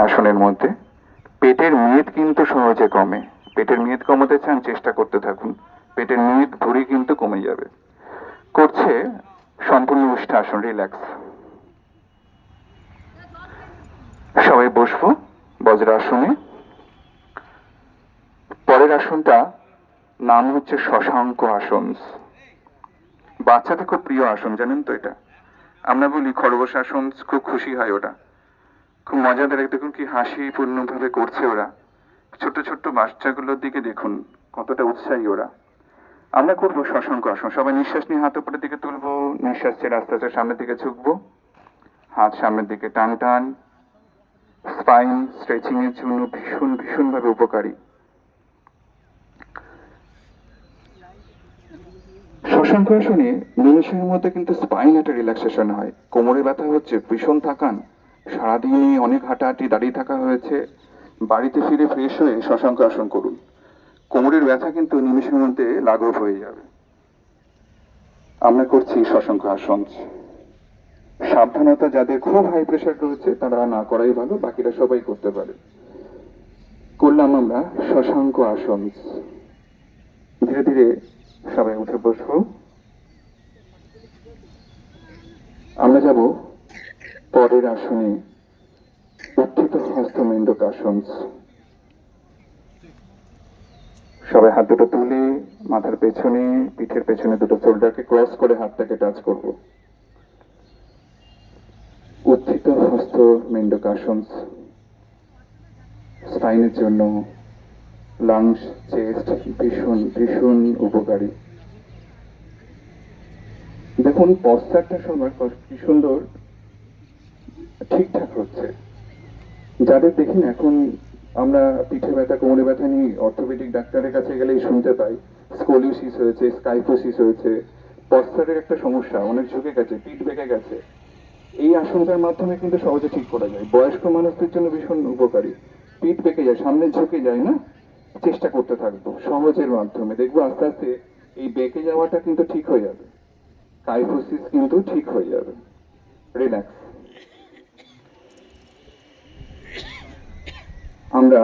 আসনের মধ্যে পেটের মেদ কিন্তু সহজে কমে। পেটের মেদ কমাতে চান, চেষ্টা করতে থাকুন, পেটের মেদ ভুঁড়ি কিন্তু কমে যাবে। করছে সম্পূর্ণ উষ্ঠাসন, রিল্যাক্স। সবাই বসবো বজ্রাসনে। পরের আসনটা নাম হচ্ছে শশাঙ্ক আসন। বাচ্চাদের খুব প্রিয় আসন, জানেন তো এটা। আমরা বলি খরগোশ আসন, খুব খুশি হয় ওরা, খুব মজাদার। দেখুন কি হাসিপূর্ণ ভাবে করছে ওরা। ছোট ছোট্ট বাচ্চাগুলোর দিকে দেখুন কতটা উৎসাহী ওরা। আমরা করবো শশাঙ্ক আসন। সবাই নিঃশ্বাস নিয়ে হাত উপরের দিকে তুলবো, নিঃশ্বাস ছেড়ে আস্তে আস্তে সামনের দিকে ঝুঁকবো, হাত সামনের দিকে টান টান। স্পাইন স্ট্রেচিং এর জন্য ভীষণ ভীষণ ভাবে উপকারী। শশাঙ্ক আসনে নিমেষের মধ্যে কিন্তু স্পাইন একটা রিল্যাক্সেশন হয়। কোমরে ব্যথা হচ্ছে, ভীষণ থাকান, সারাদিনে অনেক হাঁটাহাঁটি, দাঁড়িয়ে থাকা হয়েছে, বাড়িতে ফিরে ফ্রেশ হয়ে শশাঙ্ক আসন করুন। কোমরের ব্যথা কিন্তু নিমেষের মধ্যে লাঘব হয়ে যাবে। আমরা করছি শশাঙ্ক আসন। সাবধানতা, যাদের খুব হাই প্রেশার রয়েছে তারা না করাই ভালো, বাকিরা সবাই করতে পারে। করলাম আমরা শশাঙ্ক আসন। ধীরে ধীরে সবাই উঠে বসবো। আমরা যাব পরের আসনে, উত্থিত হস্ত মেন্ডকাসন। সবাই হাত দুটো তুলে মাথার পেছনে, পিঠের পেছনে দুটো শোল্ডারকে ক্রস করে হাতটাকে টাচ করব। উত্থিত হস্ত মেন্ডকাসন স্পাইনের জন্য, লাংস, চেস্ট ভীষণ ভীষণ উপকারী। দেখুন পশ্চাৎটা সবার কি সুন্দর ঠিকঠাক হচ্ছে। যাদের দেখি না এখন আমরা পিঠে ব্যথা, কোমরে ব্যথা নিয়ে অর্থোপেডিক ডাক্তারের কাছে গেলেই শুনতে পাই স্কোলিওসিস হয়েছে, স্কাইফোসিস হয়েছে, পশ্চাতের একটা সমস্যা, অনেক ঝুঁকে গেছে, পিঠ বেঁকে গেছে। এই আসনটার মাধ্যমে কিন্তু সহজে ঠিক করা যায়। বয়স্ক মানুষদের জন্য ভীষণ উপকারী। পিঠ বেঁকে যায়, সামনে ঝুঁকে যায় না, চেষ্টা করতে থাকবো সহজের মাধ্যমে, দেখবো আস্তে আস্তে এই বেঁকে যাওয়াটা কিন্তু ঠিক হয়ে যাবে, কাইফোসিস কিন্তু ঠিক হয়ে যাবে। রিল্যাক্স। আমরা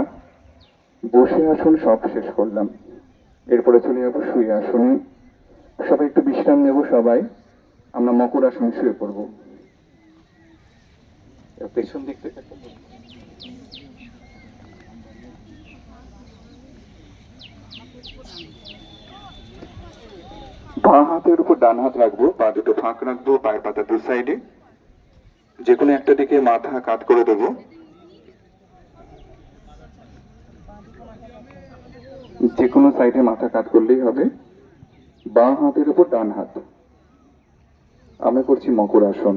বসে আসন সব শেষ করলাম, এরপরে চলে যাবো শুয়ে আসনে। সবাই একটু বিশ্রাম নেব। সবাই আমরা মকর আসনে শুয়ে পড়বো। পেছন দিক থেকে বাঁ হাতের উপর ডান হাত রাখবো, পা দুটো ফাঁক রাখবো, পায়ের পাতা দু সাইডে, যে কোনো একটা দিকে মাথা কাত করে দেবো। যে কোনো সাইডে মাথা কাত করলেই হবে। বাঁ হাতের উপর ডান হাত। আমরা করছি মকর আসন।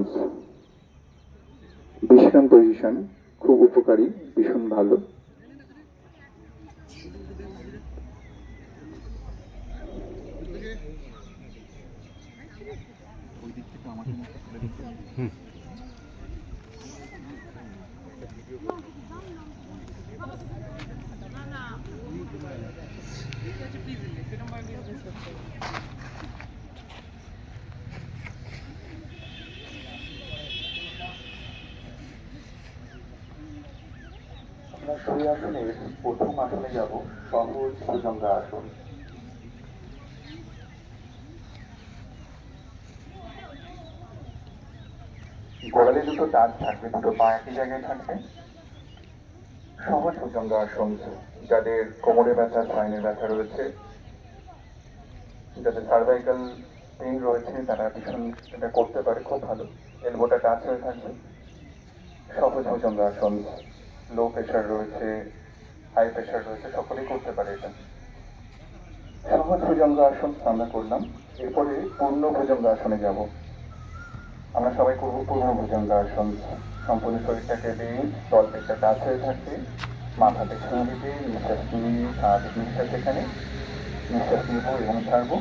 বিশ্রাম পজিশন, খুব উপকারী, ভীষণ ভালো। আমরা শুয়ে আসনের প্রথম আসনে যাব, সহজ ভুজঙ্গ আসন। গোড়ালি দুটো টাচ থাকবে, দুটো পা একই জায়গায় থাকবে। সহজ ভুজঙ্গ আসন। যাদের কোমরে ব্যথা, স্পাইনের ব্যথা রয়েছে, যাদের সার্ভাইকাল পেইন রয়েছে, তারা ভীষণ এটা করতে পারে, খুব ভালো। এলবোটা টাচ হয়ে থাকবে। সহজ ভুজঙ্গ আসন। লো প্রেশার রয়েছে, হাই প্রেশার রয়েছে, সকলেই করতে পারে এটা। সহজ ভুজঙ্গ আসন আমরা করলাম। এরপরে পূর্ণ ভুজঙ্গ আসনে যাব। আমরা সবাই করবো পূর্ণ ভুজঙ্গ আসন। সম্পূর্ণ শরীরটাকে বেশ, তল পেটটা টাচ হয়ে থাকবে, মাথা পেছনে দিবে, নিঃশ্বাস নিয়ে স্বাভাবিক নিঃশ্বাস, এখানে নিঃশ্বাস নিব এবং ছাড়বো।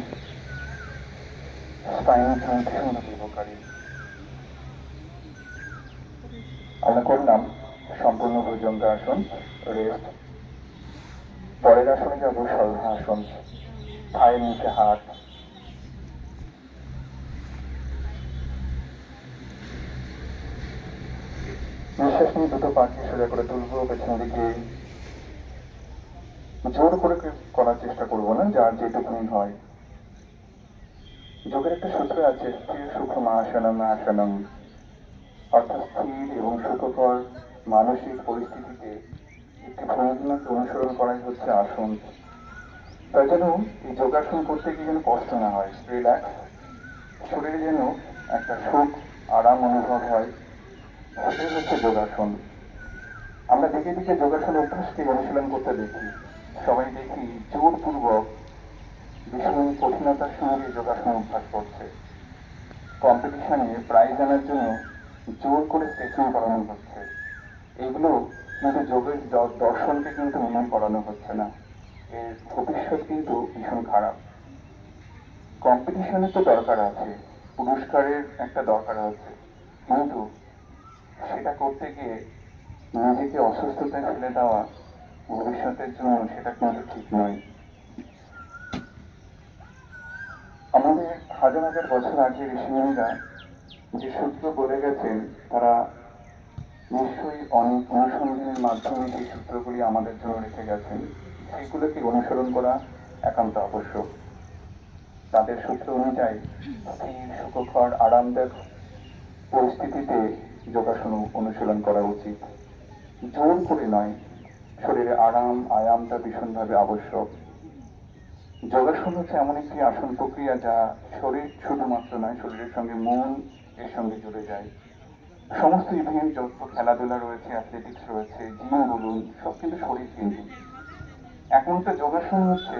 স্পাইনের জন্য ভীষণ উপকারী। আমরা করলাম সম্পূর্ণ ভুজঙ্গ আসন, রেস্ট। পরের আসনে যাব শলভাসন। পায়ের নিচে হাত, নিঃশ্বাস নিয়ে দুটো পাকে সোজা করে তুলবো পেছন দিকে। জোর করে করার চেষ্টা করবো না, যার যেটুকুনি হয়। যোগের একটা সূত্র আছে, স্থির সুখম আসনম আসনম, অর্থাৎ স্থির এবং সুখকর মানসিক পরিস্থিতিতে একটি ভঙ্গিমাকে অনুসরণ করাই হচ্ছে আসন। তাই যেন এই যোগাসন করতে গিয়ে যেন কষ্ট না হয়, রিল্যাক্স, শরীরে যেন একটা সুখ আরাম অনুভব হয়, সেটাই হচ্ছে যোগাসন। আমরা দিকে দিকে যোগাসন অভ্যাসকে অনুশীলন করতে দেখি, সবাই দেখি জোরপূর্বক ভীষণ কঠিনতার সঙ্গে যোগাসন অভ্যাস করছে। কম্পিটিশনে প্রাইজ আনার জন্য জোর করে স্ট্রেচিং করানো হচ্ছে। এগুলো কিন্তু যোগের দর্শনকে কিন্তু মেনে করানো হচ্ছে না, এর ভবিষ্যৎ কিন্তু ভীষণ খারাপ। কম্পিটিশনে তো দরকার আছে, পুরস্কারের একটা দরকার আছে, কিন্তু সেটা করতে গিয়ে নিজেকে অসুস্থতায় ফেলে দেওয়া ভবিষ্যতের জন্য সেটা কিন্তু ঠিক নয়। আমাদের হাজার হাজার বছর আগে ঋষিমুনিরা যে সূত্র বলে গেছেন, তারা নিশ্চয়ই অনেক অনুসন্ধানের মাধ্যমে সেই সূত্রগুলি আমাদের জন্য রেখে গেছেন, সেইগুলোকে অনুসরণ করা একান্ত আবশ্যক। তাদের সূত্র অনুযায়ী স্থির সুখকর আরামদায়ক পরিস্থিতিতে যোগাসন অনুশীলন করা উচিত, জোর করে নয়। শরীরে আরাম আয়ামটা ভীষণভাবে আবশ্যক। যোগাসন হচ্ছে এমন একটি আসন প্রক্রিয়া যা শরীর শুধুমাত্র নয়, শরীরের সঙ্গে মন এর সঙ্গে জুড়ে যায়। সমস্ত ইভেন্ট, যত খেলাধুলা রয়েছে, অ্যাথলেটিক্স রয়েছে, জিম বলুন, সব কিন্তু শরীর কেন্দ্রিক। একমাত্র যোগাসন হচ্ছে